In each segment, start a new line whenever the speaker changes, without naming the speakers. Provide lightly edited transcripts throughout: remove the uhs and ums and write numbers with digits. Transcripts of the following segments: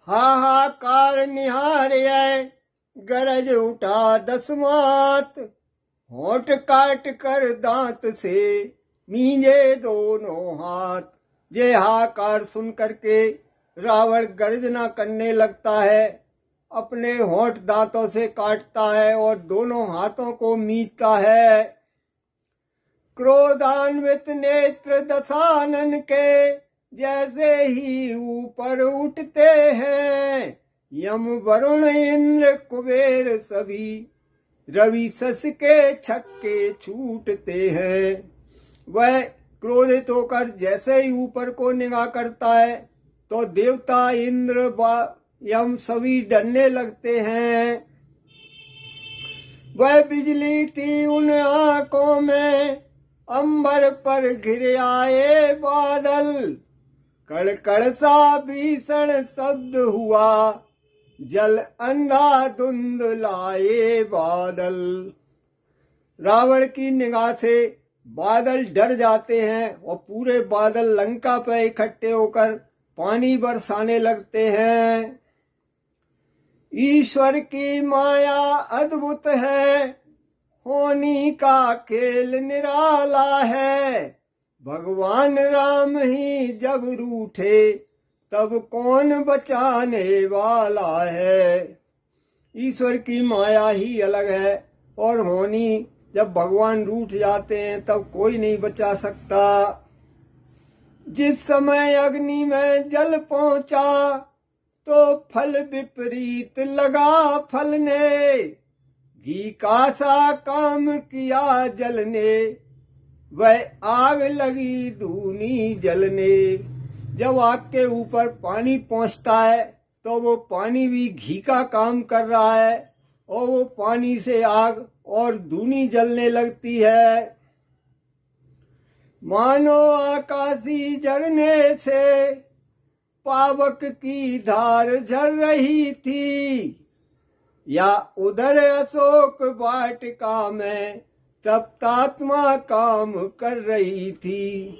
हाहाकार निहार्य गरज उठा दसमात, होंठ काट कर दांत से मींजे दोनों हाथ। ये हाहाकार सुन करके रावण गर्जना करने लगता है, अपने होंठ दांतों से काटता है और दोनों हाथों को मीचता है। क्रोधान्वित नेत्र दशानन के जैसे ही ऊपर उठते हैं, यम वरुण इंद्र कुबेर सभी रवि शश के छक्के छूटते हैं। वह क्रोधित होकर जैसे ही ऊपर को निगाह करता है तो देवता इंद्र यम सभी डरने लगते हैं। वह बिजली थी उन आंखों में, अंबर पर घिर आए बादल, कड़कड़ सा भीषण शब्द हुआ, जल अंधा धुंधलाए बादल। रावण की निगाह से बादल डर जाते हैं और पूरे बादल लंका पर इकट्ठे होकर पानी बरसाने लगते हैं। ईश्वर की माया अद्भुत है, होनी का खेल निराला है। भगवान राम ही जब रूठे तब कौन बचाने वाला है। ईश्वर की माया ही अलग है और होनी जब भगवान रूठ जाते हैं तब कोई नहीं बचा सकता। जिस समय अग्नि में जल पहुंचा तो फल विपरीत लगा फलने, घी का सा काम किया जल ने, वह आग लगी दूनी जलने। जब आग के ऊपर पानी पहुंचता है तो वो पानी भी घी का काम कर रहा है और वो पानी से आग और दूनी जलने लगती है। मानो आकाशी झरने से पावक की धार झर रही थी, या उधर अशोक वाटिका में तप्तात्मा काम कर रही थी।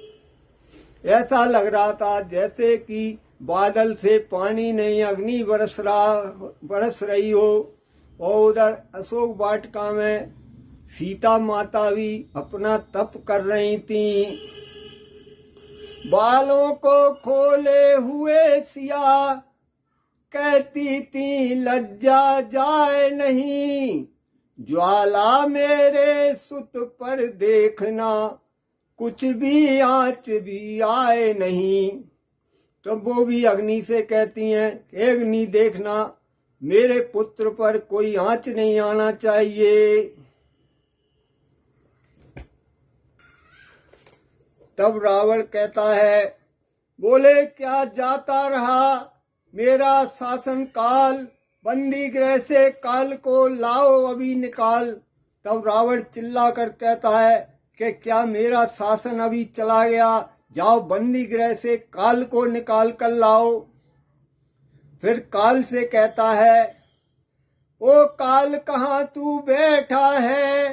ऐसा लग रहा था जैसे कि बादल से पानी नहीं अग्नि बरस रही हो, और उधर अशोक वाटिका में सीता माता भी अपना तप कर रही थी। बालों को खोले हुए सिया कहती थी लज्जा जाए नहीं, ज्वाला मेरे सुत पर देखना कुछ भी आँच भी आए नहीं। तो वो भी अग्नि से कहती हैं, अग्नि देखना मेरे पुत्र पर कोई आँच नहीं आना चाहिए। तब रावण कहता है, बोले क्या जाता रहा मेरा शासन काल, बंदी गृह से काल को लाओ अभी निकाल। तब रावण चिल्ला कर कहता है कि क्या मेरा शासन अभी चला गया, जाओ बंदी गृह से काल को निकाल कर लाओ। फिर काल से कहता है, ओ काल कहाँ तू बैठा है,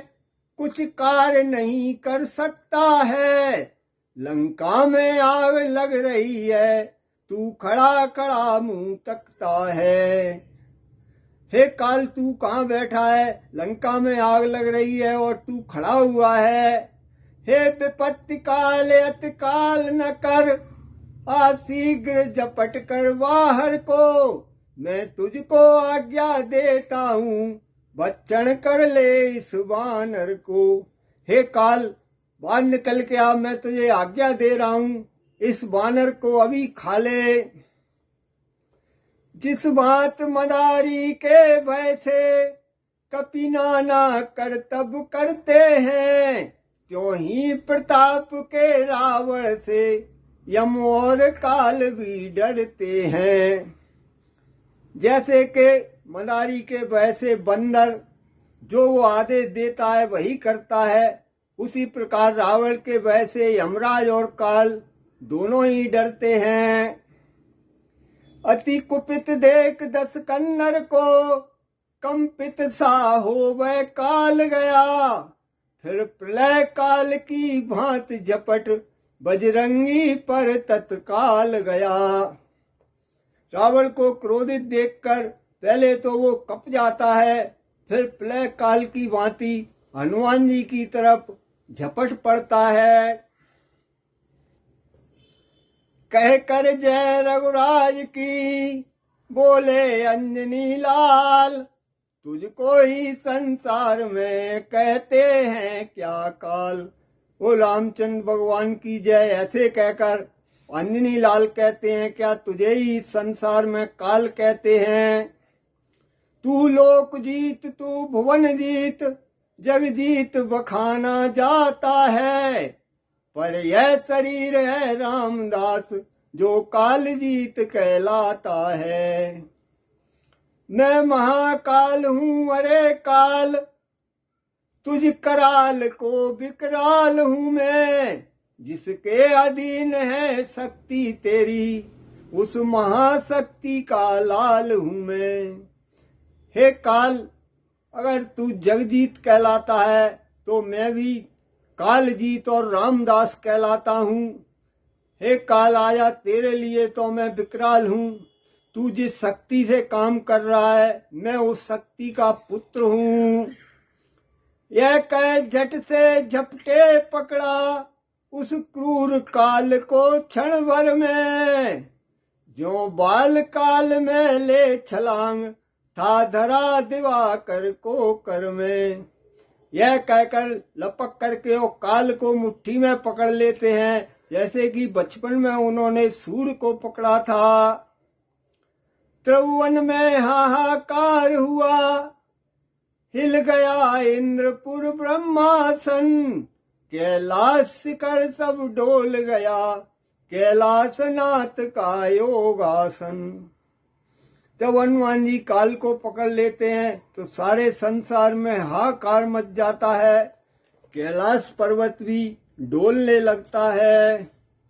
कुछ कार्य नहीं कर सकता है, लंका में आग लग रही है, तू खड़ा खड़ा मुंह तकता है। हे काल तू कहाँ बैठा है, लंका में आग लग रही है और तू खड़ा हुआ है। हे विपत्ति काल अति काल न कर, आ शीघ्र झपट कर बाहर को, मैं तुझको आज्ञा देता हूँ, भक्षण कर ले इस वानर को। हे काल बाहर निकल के आ, मैं तुझे आज्ञा दे रहा हूँ, इस वानर को अभी खा ले। जिस बात मदारी के भय से कपि नाना करतब करते हैं, त्यों ही प्रताप के रावण से यम और काल भी डरते हैं। जैसे के मदारी के भय से बंदर जो वो आदेश देता है वही करता है, उसी प्रकार रावण के भय से यमराज और काल दोनों ही डरते हैं। अति कुपित देख दस कन्नर को, कंपित सा हो वह काल गया, फिर प्रलय काल की भांति झपट बजरंगी पर तत्काल गया। रावण को क्रोधित देखकर पहले तो वो कप जाता है, फिर प्रलय काल की भांति हनुमान जी की तरफ झपट पड़ता है। कह कर जय रघुराज की बोले अंजनी लाल, तुझको ही संसार में कहते हैं क्या काल। वो रामचंद्र भगवान की जय ऐसे कहकर अंजनी लाल कहते हैं, क्या तुझे ही संसार में काल कहते हैं। तू लोक जीत तू भुवन जीत, जग जीत बखाना जाता है, पर यह शरीर है रामदास जो काल जीत कहलाता है। मैं महाकाल हूँ अरे काल, तुझ कराल को विकराल हूँ मैं, जिसके अधीन है शक्ति तेरी, उस महाशक्ति का लाल हूँ मैं। हे काल, अगर तू जगजीत कहलाता है तो मैं भी कालजीत और रामदास कहलाता हूँ। हे काल, आया तेरे लिए तो मैं विकराल हूँ। तू जिस शक्ति से काम कर रहा है मैं उस शक्ति का पुत्र हूँ। यह कह झट से झपटे पकड़ा उस क्रूर काल को क्षण भर में, जो बाल काल में ले छलांग था धरा दिवाकर को कर में। यह कहकर लपक करके वो काल को मुट्ठी में पकड़ लेते हैं, जैसे कि बचपन में उन्होंने सूर्य को पकड़ा था। त्रिभुवन में हाहाकार हुआ, हिल गया इंद्रपुर ब्रह्मासन, कैलाश शिखर सब डोल गया, कैलाशनाथ का योगासन। जब हनुमान जी काल को पकड़ लेते हैं तो सारे संसार में हाहाकार मच जाता है, कैलाश पर्वत भी डोलने लगता है।